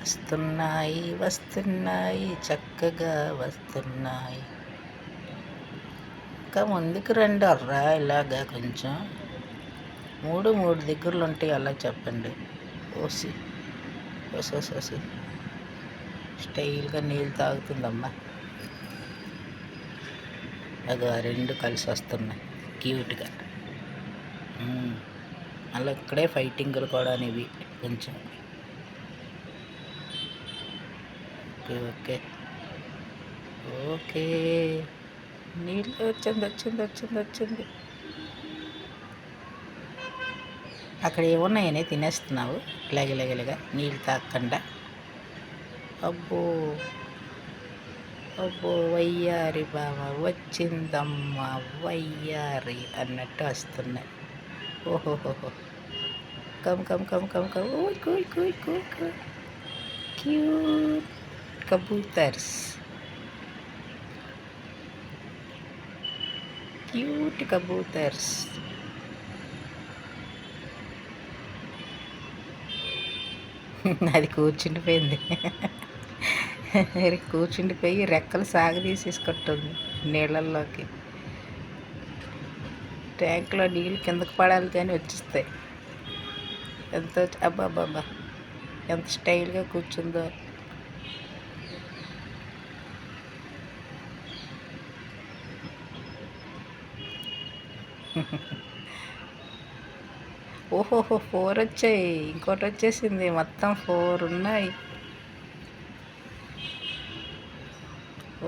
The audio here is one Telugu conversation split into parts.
వస్తున్నాయి వస్తున్నాయి చక్కగా వస్తున్నాయి. ఇంకా ముందుకు రండి అర్రా, ఇలాగా కొంచెం మూడు దగ్గరలు ఉంటాయి అలా చెప్పండి. ఓసి ఓసి స్టైల్గా నీళ్ళు తాగుతుందమ్మా. అది ఆ రెండు కలిసి వస్తున్నాయి క్యూట్గా. అలా ఇక్కడే ఫైటింగ్లు కూడా ఇవి కొంచెం. ఓకే ఓకే ఓకే నీళ్ళు వచ్చింది. అక్కడ ఏమున్నాయని తినేస్తున్నావు ఇలాగ నీళ్ళు తాగకుండా. అబ్బో అబ్బో వయ్యారి బావ వచ్చిందమ్మ వయ్యారి అన్నట్టు వస్తున్నాయి. ఓహోహోహో కమ్ క్యూట్ కబూతర్స్, క్యూట్ కబూతర్స్. అది కూర్చుండిపోయింది. కూర్చుండిపోయి రెక్కలు సాగదీసేసుకుంటుంది నీళ్ళల్లోకి. ట్యాంక్లో నీళ్ళు కిందకు పడాలి కానీ వచ్చేస్తాయి. ఎంతో అబ్బాబ్బా ఎంత స్టైల్గా కూర్చుందో. ఓహోహో 4 వచ్చాయి, ఇంకోటి వచ్చేసింది. మొత్తం 4 ఉన్నాయి.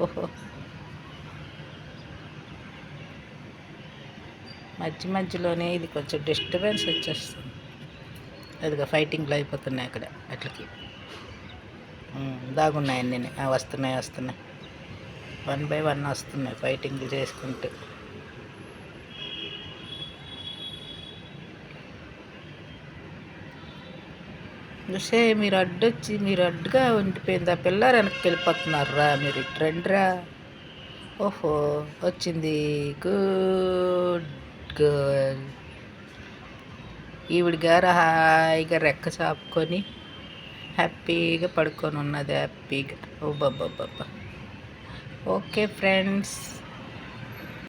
ఓహో మధ్యలోనే ఇది కొంచెం డిస్టర్బెన్స్ వచ్చేస్తుంది. అదిగా ఫైటింగ్లు అయిపోతున్నాయి అక్కడ అట్లకి. దాగున్నాయి అన్నీ. వస్తున్నాయి 1 by 1 వస్తున్నాయి ఫైటింగ్లు చేసుకుంటూ. చూసే మీరు అడ్డుగా ఉండిపోయింది. ఆ పిల్ల వెనక్కి వెళ్ళిపోతున్నారా మీరు. ఇటు రండిరా. ఓహో వచ్చింది. Good girl. ఈవిడ గారు హాయిగా రెక్క చాపుకొని హ్యాపీగా పడుకొని ఉన్నది. హ్యాపీగా. ఓ బాబా. Okay friends.